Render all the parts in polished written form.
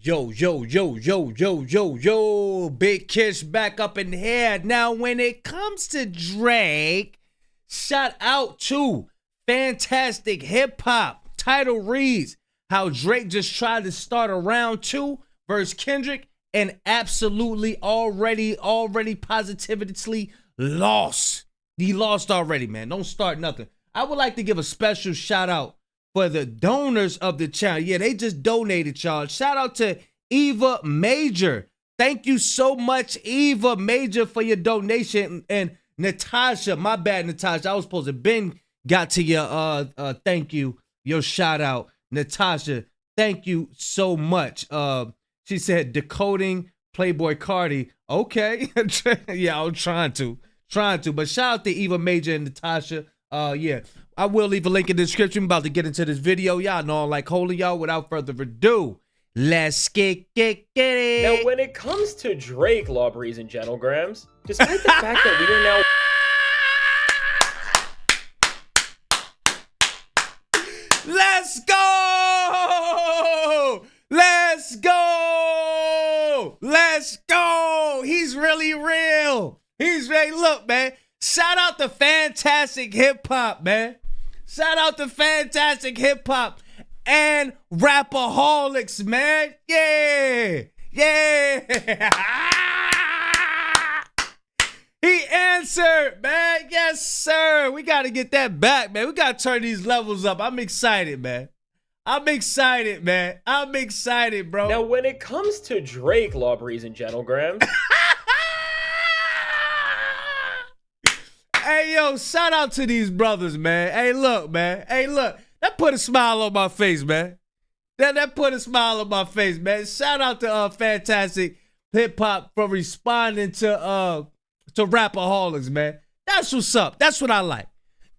Yo. Big Kish back up in here. Now, when it comes to Drake, shout out to Fantastic Hip Hop. Title reads, how Drake just tried to start a round 2 versus Kendrick and absolutely already positively lost. He lost already, man. Don't start nothing. I would like to give a special shout out for the donors of the channel. Yeah, they just donated, y'all. Shout out to Eva Major. Thank you so much, Eva Major, for your donation. And Natasha, my bad, Natasha. I was supposed to been got to your thank you, your shout out. Natasha, thank you so much. She said decoding Playboy Cardi. Okay. Yeah, I'm trying to. But shout out to Eva Major and Natasha. Yeah. I will leave a link in the description. I'm about to get into this video. Y'all know I like holding y'all. Without further ado, let's get it. Now, when it comes to Drake, Lawbreeze and Gentlegrams, despite the fact that we are now... Let's go! Let's go! He's really real. He's ready. Look, man. Shout out to Fantastic Hip Hop, man. Shout out to Fantastic Hip Hop and Rapaholics, man. Yeah. He answered, man. Yes, sir. We got to get that back, man. We got to turn these levels up. I'm excited, man. I'm excited, bro. Now, when it comes to Drake, Lawbreeze and Gentlegrams... Hey, yo, shout out to these brothers, man. Hey, look, man. That put a smile on my face, man. That put a smile on my face, man. Shout out to Fantastic Hip Hop for responding to Rapaholics, man. That's what's up. That's what I like.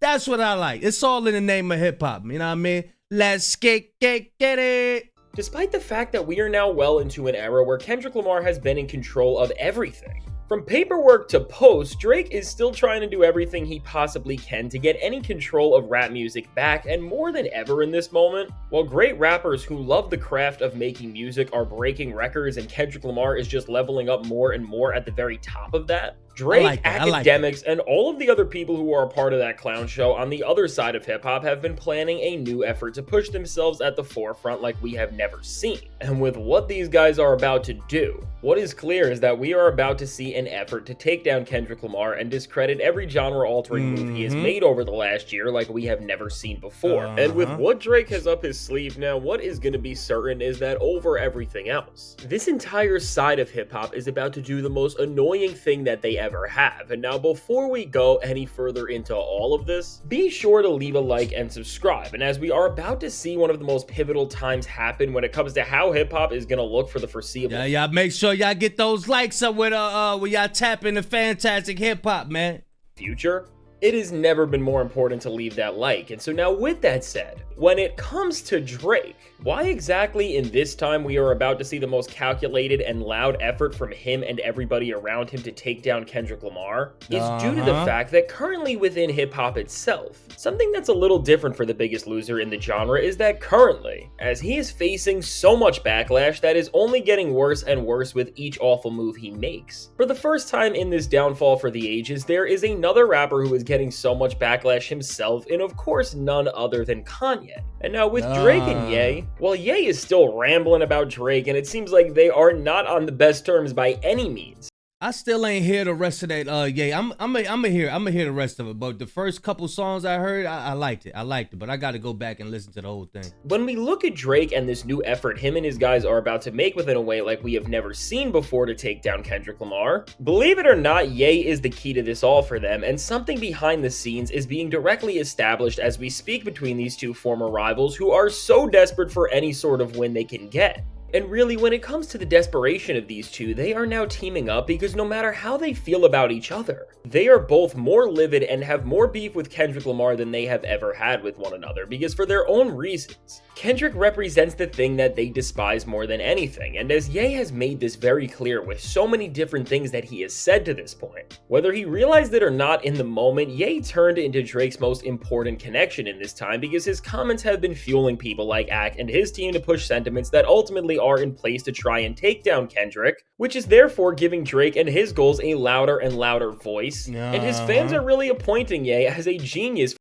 It's all in the name of hip hop. You know what I mean? Let's get it. Despite the fact that we are now well into an era where Kendrick Lamar has been in control of everything. From paperwork to post, Drake is still trying to do everything he possibly can to get any control of rap music back, and more than ever in this moment, while great rappers who love the craft of making music are breaking records and Kendrick Lamar is just leveling up more and more at the very top of that, Drake, academics, and all of the other people who are a part of that clown show on the other side of hip-hop have been planning a new effort to push themselves at the forefront like we have never seen. And with what these guys are about to do, what is clear is that we are about to see an effort to take down Kendrick Lamar and discredit every genre-altering move he has made over the last year like we have never seen before. And with what Drake has up his sleeve now, what is going to be certain is that over everything else, this entire side of hip-hop is about to do the most annoying thing that they ever have. And now, before we go any further into all of this, be sure to leave a like and subscribe. And as we are about to see one of the most pivotal times happen when it comes to how hip-hop is going to look for the foreseeable y'all make sure y'all get those likes up with y'all tap into Fantastic Hip Hop, man. Future, it has never been more important to leave that like. And so now, with that said, when it comes to Drake, why exactly in this time we are about to see the most calculated and loud effort from him and everybody around him to take down Kendrick Lamar is due to the fact that currently within hip-hop itself, something that's a little different for the biggest loser in the genre is that currently, as he is facing so much backlash that is only getting worse and worse with each awful move he makes. For the first time in this downfall for the ages, there is another rapper who is getting so much backlash himself, and of course none other than Kanye. And now with Drake and Ye, well, Ye is still rambling about Drake, and it seems like they are not on the best terms by any means. I still ain't hear the rest of that. Yeah, I'm gonna hear the rest of it. But the first couple songs I heard, I liked it. But I got to go back and listen to the whole thing. When we look at Drake and this new effort him and his guys are about to make within a way like we have never seen before to take down Kendrick Lamar, believe it or not, Ye is the key to this all for them, and something behind the scenes is being directly established as we speak between these two former rivals who are so desperate for any sort of win they can get. And really, when it comes to the desperation of these two, they are now teaming up because no matter how they feel about each other, they are both more livid and have more beef with Kendrick Lamar than they have ever had with one another, because for their own reasons, Kendrick represents the thing that they despise more than anything, and as Ye has made this very clear with so many different things that he has said to this point, whether he realized it or not in the moment, Ye turned into Drake's most important connection in this time because his comments have been fueling people like Ack and his team to push sentiments that ultimately are in place to try and take down Kendrick, which is therefore giving Drake and his goals a louder and louder voice. And his fans are really appointing Ye as a genius.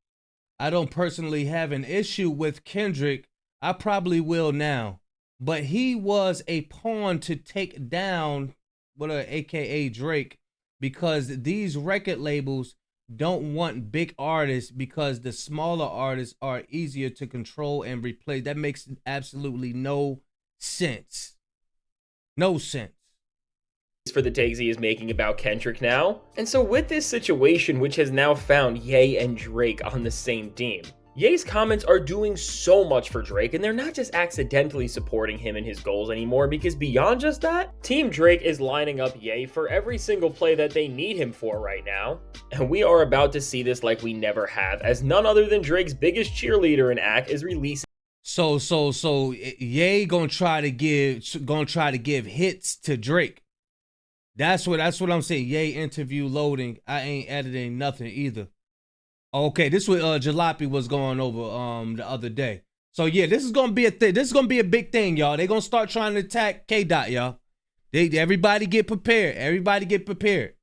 I don't personally have an issue with Kendrick. I probably will now. But he was a pawn to take down aka Drake, because these record labels don't want big artists because the smaller artists are easier to control and replace. That makes absolutely no sense. No sense. For the takes he is making about Kendrick now. And so with this situation, which has now found Ye and Drake on the same team, Ye's comments are doing so much for Drake, and they're not just accidentally supporting him and his goals anymore, because beyond just that, Team Drake is lining up Ye for every single play that they need him for right now. And we are about to see this like we never have, as none other than Drake's biggest cheerleader in act is releasing. So Ye gonna try to give hits to Drake. That's what I'm saying. Ye interview loading. I ain't editing nothing either. Okay, this what Jalopy was going over the other day. So yeah, this is gonna be a thing. This is gonna be a big thing, y'all. They're gonna start trying to attack K-Dot, y'all. Everybody get prepared. Everybody get prepared.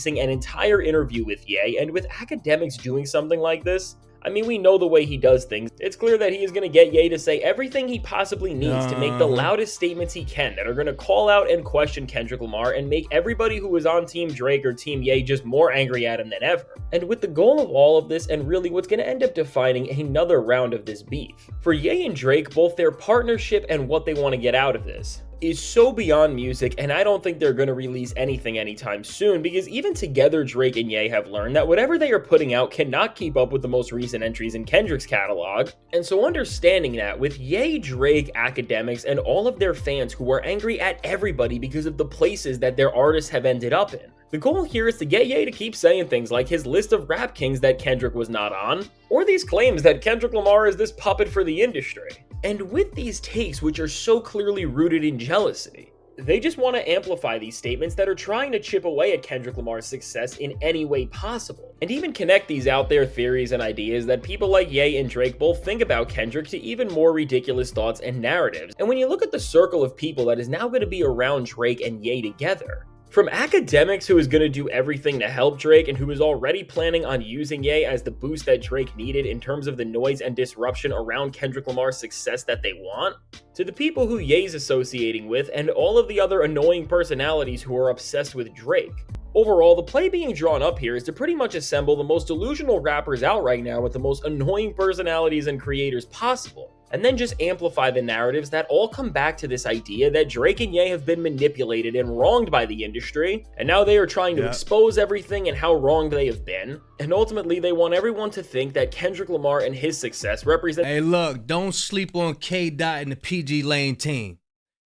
An entire interview with Ye, and with academics doing something like this, I mean, we know the way he does things. It's clear that he is going to get Ye to say everything he possibly needs to make the loudest statements he can that are going to call out and question Kendrick Lamar and make everybody who is on Team Drake or Team Ye just more angry at him than ever. And with the goal of all of this, and really what's going to end up defining another round of this beef, for Ye and Drake, both their partnership and what they want to get out of this is so beyond music, and I don't think they're going to release anything anytime soon, because even together Drake and Ye have learned that whatever they are putting out cannot keep up with the most recent entries in Kendrick's catalog. And so understanding that, with Ye, Drake, academics, and all of their fans who are angry at everybody because of the places that their artists have ended up in, the goal here is to get Ye to keep saying things like his list of rap kings that Kendrick was not on, or these claims that Kendrick Lamar is this puppet for the industry. And with these takes, which are so clearly rooted in jealousy, they just want to amplify these statements that are trying to chip away at Kendrick Lamar's success in any way possible, and even connect these out there theories and ideas that people like Ye and Drake both think about Kendrick to even more ridiculous thoughts and narratives. And when you look at the circle of people that is now going to be around Drake and Ye together, from academics, who is going to do everything to help Drake and who is already planning on using Ye as the boost that Drake needed in terms of the noise and disruption around Kendrick Lamar's success that they want, to the people who Ye's associating with and all of the other annoying personalities who are obsessed with Drake. Overall, the play being drawn up here is to pretty much assemble the most delusional rappers out right now with the most annoying personalities and creators possible, and then just amplify the narratives that all come back to this idea that Drake and Ye have been manipulated and wronged by the industry, and now they are trying to expose everything and how wronged they have been, and ultimately they want everyone to think that Kendrick Lamar and his success represent— Hey look, don't sleep on K-Dot and the PG Lane team.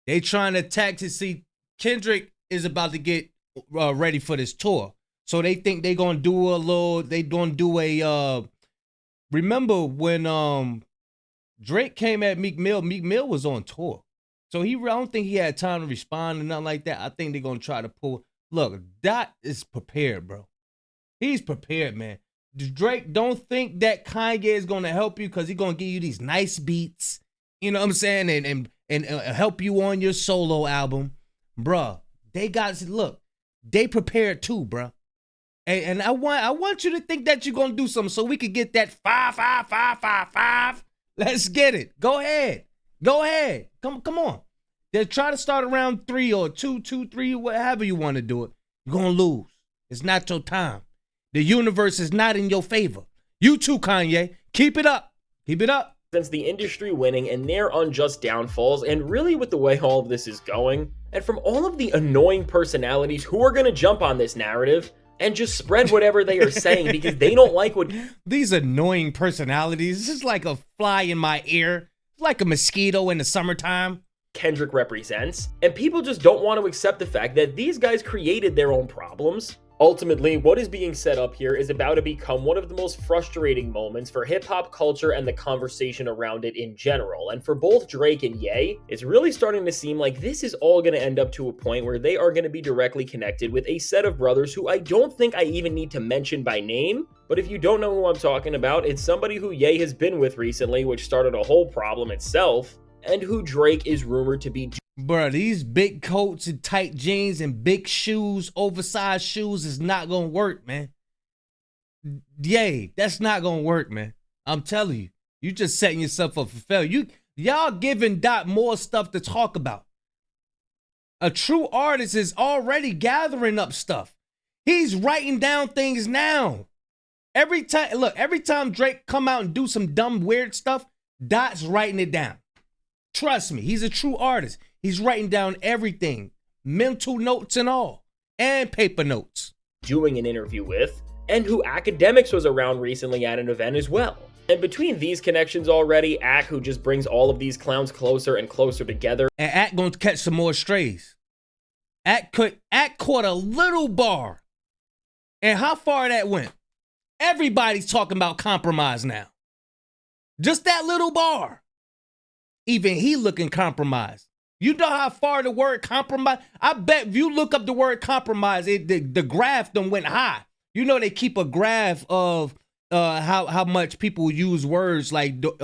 They trying to attack to see Kendrick is about to get ready for this tour. So they think they gonna do a remember when Drake came at Meek Mill was on tour. So I don't think he had time to respond or nothing like that. I think they're gonna try to pull. Look, Dot is prepared, bro. He's prepared, man. Drake, don't think that Kanye is gonna help you because he's gonna give you these nice beats, you know what I'm saying, and help you on your solo album. Bruh, they prepared too, bruh. And I want you to think that you're gonna do something so we could get that 5, 5, 5, 5, 5. Let's get it. Go ahead. Come on. They'll try to start around 3 or 2, 3, whatever you want to do it. You're gonna lose. It's not your time. The universe is not in your favor. You too, Kanye. Keep it up. Since the industry winning and their unjust downfalls, and really with the way all of this is going, and from all of the annoying personalities who are going to jump on this narrative and just spread whatever they are saying because they don't like what— These annoying personalities, this is like a fly in my ear. It's like a mosquito in the summertime. Kendrick represents, and people just don't want to accept the fact that these guys created their own problems. Ultimately, what is being set up here is about to become one of the most frustrating moments for hip-hop culture and the conversation around it in general. And for both Drake and Ye, it's really starting to seem like this is all going to end up to a point where they are going to be directly connected with a set of brothers who I don't think I even need to mention by name. But if you don't know who I'm talking about, it's somebody who Ye has been with recently, which started a whole problem itself. and who Drake is rumored to be. Bruh, these big coats and tight jeans and big shoes, oversized shoes is not gonna work, man. Yay, that's not gonna work, man. I'm telling you. You just setting yourself up for failure. Y'all giving Dot more stuff to talk about. A true artist is already gathering up stuff. He's writing down things now. Every time Drake come out and do some dumb, weird stuff, Dot's writing it down. Trust me, he's a true artist. He's writing down everything, mental notes and all, and paper notes. Doing an interview with, and who Academics was around recently at an event as well. And between these connections already, Ak, who just brings all of these clowns closer and closer together. And Ak gonna catch some more strays. Ak caught a little bar. And how far that went? Everybody's talking about compromise now. Just that little bar. Even he looking compromised. You know how far the word compromise? I bet if you look up the word compromise, the graph done went high. You know they keep a graph of how much people use words like during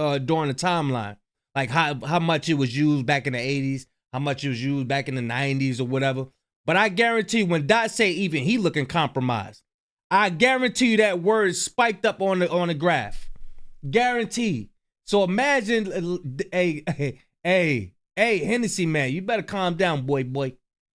the timeline. Like how much it was used back in the 80s, how much it was used back in the 90s or whatever. But I guarantee when Dot say even he looking compromised, I guarantee you that word spiked up on the graph. Guaranteed. So imagine, hey, Hennessy man, you better calm down, boy.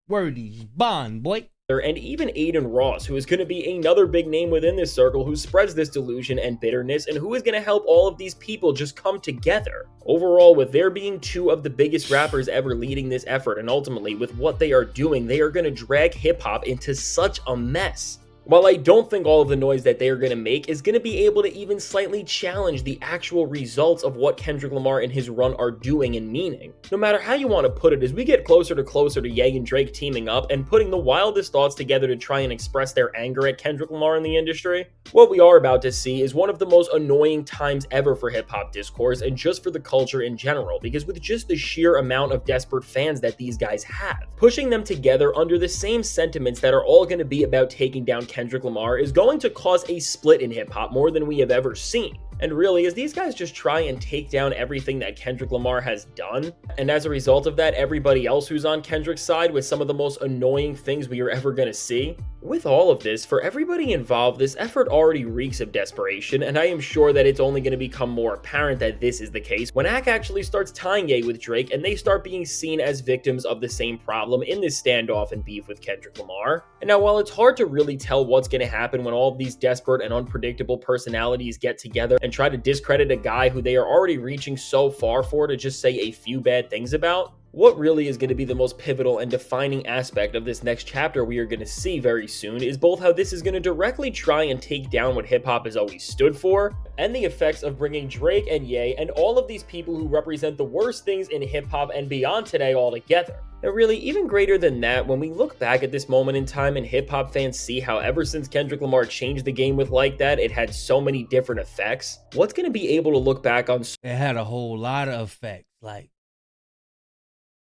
Wordy's bond, boy. And even Aiden Ross, who is going to be another big name within this circle who spreads this delusion and bitterness and who is going to help all of these people just come together. Overall, with there being two of the biggest rappers ever leading this effort, and ultimately with what they are doing, they are going to drag hip-hop into such a mess. While I don't think all of the noise that they are going to make is going to be able to even slightly challenge the actual results of what Kendrick Lamar and his run are doing and meaning. No matter how you want to put it, as we get closer to Ye and Drake teaming up and putting the wildest thoughts together to try and express their anger at Kendrick Lamar in the industry, what we are about to see is one of the most annoying times ever for hip-hop discourse and just for the culture in general, because with just the sheer amount of desperate fans that these guys have, pushing them together under the same sentiments that are all going to be about taking down Kendrick Lamar is going to cause a split in hip-hop more than we have ever seen. And really, as these guys just try and take down everything that Kendrick Lamar has done, and as a result of that, everybody else who's on Kendrick's side with some of the most annoying things we are ever going to see. With all of this, for everybody involved, this effort already reeks of desperation, and I am sure that it's only going to become more apparent that this is the case when Ak actually starts tying Ye with Drake and they start being seen as victims of the same problem in this standoff and beef with Kendrick Lamar. And now, while it's hard to really tell what's going to happen when all of these desperate and unpredictable personalities get together and try to discredit a guy who they are already reaching so far for to just say a few bad things about, what really is going to be the most pivotal and defining aspect of this next chapter we are going to see very soon is both how this is going to directly try and take down what hip-hop has always stood for, and the effects of bringing Drake and Ye and all of these people who represent the worst things in hip-hop and beyond today all together. And really, even greater than that, when we look back at this moment in time and hip-hop fans see how ever since Kendrick Lamar changed the game with Like That, it had so many different effects, what's going to be able to look back on... It had a whole lot of effects, like,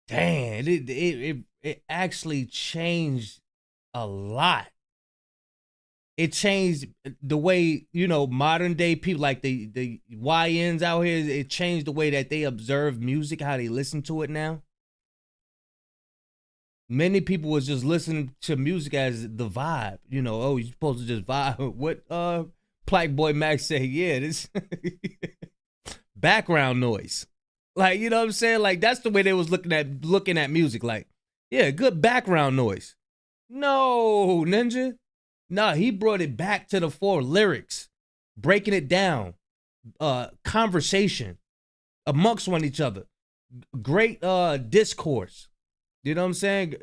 damn, it actually changed a lot. It changed the way, modern day people, like the YNs out here, it changed the way that they observe music, how they listen to it now. Many people was just listening to music as the vibe, oh, you're supposed to just vibe. What Black Boy Max said, yeah, this background noise. Like, you know what I'm saying? Like, that's the way they was looking at music. Like, yeah, good background noise. No, Ninja. Nah, he brought it back to the fore. Lyrics, breaking it down, conversation amongst one each other. Great discourse. You know what I'm saying?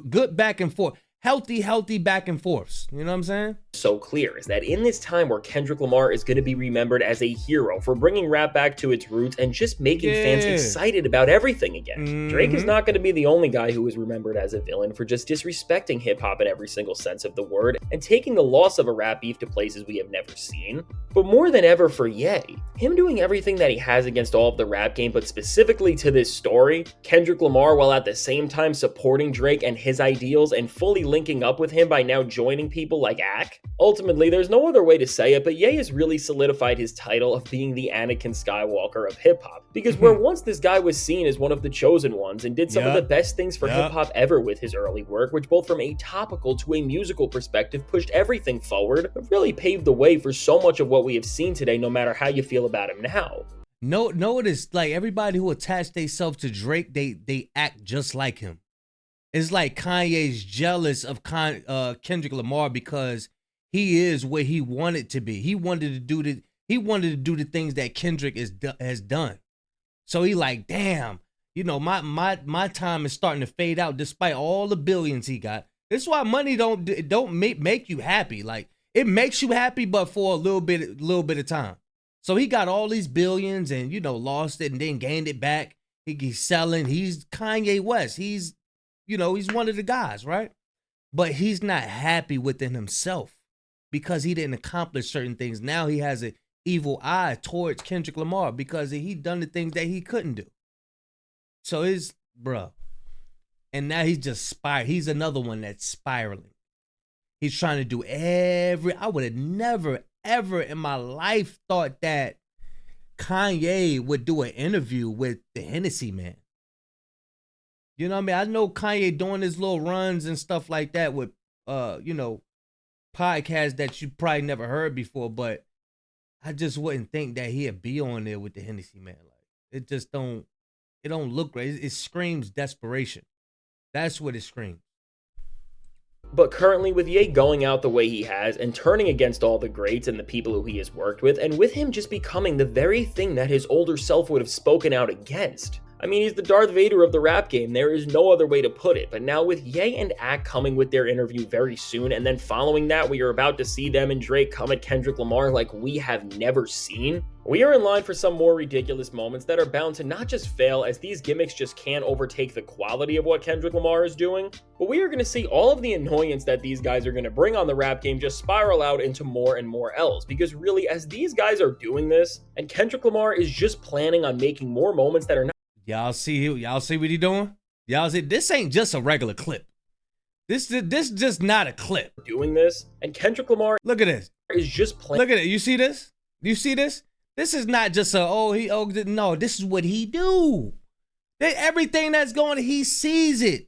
Good back and forth. Healthy back and forths. You know what I'm saying? So clear is that in this time where Kendrick Lamar is going to be remembered as a hero for bringing rap back to its roots and just making fans excited about everything again. Drake is not going to be the only guy who is remembered as a villain for just disrespecting hip-hop in every single sense of the word and taking the loss of a rap beef to places we have never seen. But more than ever for Ye, him doing everything that he has against all of the rap game, but specifically to this story, Kendrick Lamar, while at the same time supporting Drake and his ideals and fully linking up with him by now joining people like Ack? Ultimately, there's no other way to say it, but Ye has really solidified his title of being the Anakin Skywalker of hip-hop. Because where once this guy was seen as one of the chosen ones and did some of the best things for hip-hop ever with his early work, which both from a topical to a musical perspective pushed everything forward, but really paved the way for so much of what we have seen today, no matter how you feel about him now. Notice, like, everybody who attached themselves to Drake, they act just like him. It's like Kanye's jealous of Kendrick Lamar because he is what he wanted to be. He wanted to do the things that Kendrick has done. So he like, damn, you know, my time is starting to fade out despite all the billions he got. This is why money don't make you happy. Like, it makes you happy, but for a little bit of time. So he got all these billions and, you know, lost it and then gained it back. He's selling. He's Kanye West. He's, you know, he's one of the guys, right? But he's not happy within himself because he didn't accomplish certain things. Now he has an evil eye towards Kendrick Lamar because he done the things that he couldn't do. So bruh. And now he's just he's another one that's spiraling. He's trying to do I would have never, ever in my life thought that Kanye would do an interview with the Hennessy Man. You know what I mean? I know Kanye doing his little runs and stuff like that with, you know, podcasts that you probably never heard before, but I just wouldn't think that he'd be on there with the Hennessy Man. Like, it just don't look great. It screams desperation. That's what it screams. But currently, with Ye going out the way he has and turning against all the greats and the people who he has worked with, and with him just becoming the very thing that his older self would have spoken out against. I mean, he's the Darth Vader of the rap game. There is no other way to put it. But now with Ye and Ack coming with their interview very soon, and then following that, we are about to see them and Drake come at Kendrick Lamar like we have never seen. We are in line for some more ridiculous moments that are bound to not just fail, as these gimmicks just can't overtake the quality of what Kendrick Lamar is doing, but we are going to see all of the annoyance that these guys are going to bring on the rap game just spiral out into more and more else. Because really, as these guys are doing this, and Kendrick Lamar is just planning on making more moments that are not. Y'all see what he doing? Y'all see, this ain't just a regular clip. This just not a clip. Doing this, and Kendrick Lamar, look at this, is just playing. Look at it. You see this? You see this? This is not just no, this is what he do. Everything that's going on, he sees it.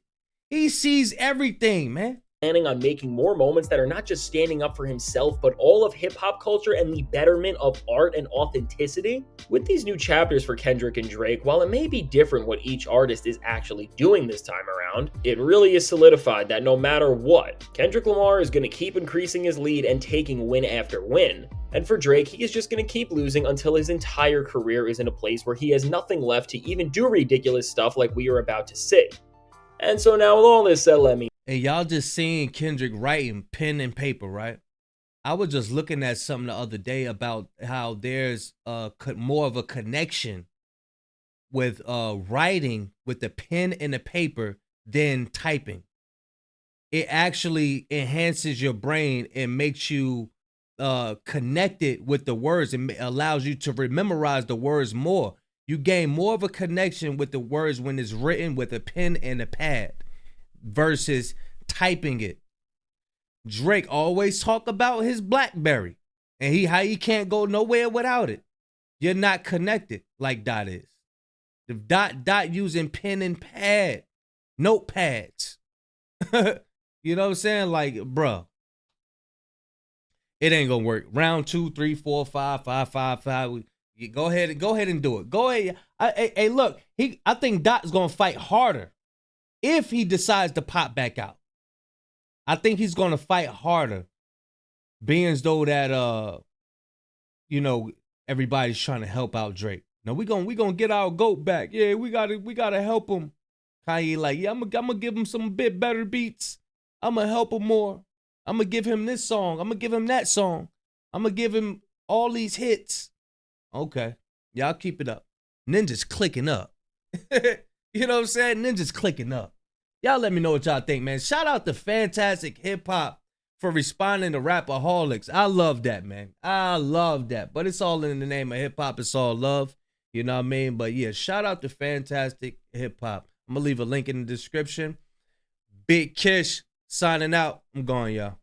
He sees everything, man. Planning on making more moments that are not just standing up for himself, but all of hip-hop culture and the betterment of art and authenticity. With these new chapters for Kendrick and Drake, while it may be different what each artist is actually doing this time around, it really is solidified that no matter what, Kendrick Lamar is going to keep increasing his lead and taking win after win. And for Drake, he is just going to keep losing until his entire career is in a place where he has nothing left to even do ridiculous stuff like we are about to see. And so now with all this said, let me. Hey, y'all just seeing Kendrick writing pen and paper, right? I was just looking at something the other day about how there's more of a connection with writing with the pen and the paper than typing. It actually enhances your brain and makes you connected with the words and allows you to memorize the words more. You gain more of a connection with the words when it's written with a pen and a pad versus typing it. Drake always talk about his BlackBerry and how he can't go nowhere without it. You're not connected like Dot is. The Dot using pen and pad, notepads. You know what I'm saying? Like, bruh, it ain't gonna work. Round 2, 3, 4, 5, 5, 5, 5. Go ahead and do it. Go ahead. Hey, look, I think Dot's gonna fight harder if he decides to pop back out. I think he's gonna fight harder, being as though that you know, everybody's trying to help out Drake. Now we gonna get our GOAT back. Yeah, we gotta help him. Kanye like, yeah, I'm gonna give him some bit better beats. I'm gonna help him more. I'm gonna give him this song. I'm gonna give him that song. I'm gonna give him all these hits. Okay, y'all keep it up. Ninja's clicking up. You know what I'm saying? Ninja's clicking up. Y'all let me know what y'all think, man. Shout out to Fantastic Hip Hop for responding to Rapaholics. I love that, man. I love that. But it's all in the name of hip hop. It's all love. You know what I mean? But yeah, shout out to Fantastic Hip Hop. I'm going to leave a link in the description. Big Kish Signing out. I'm going, y'all.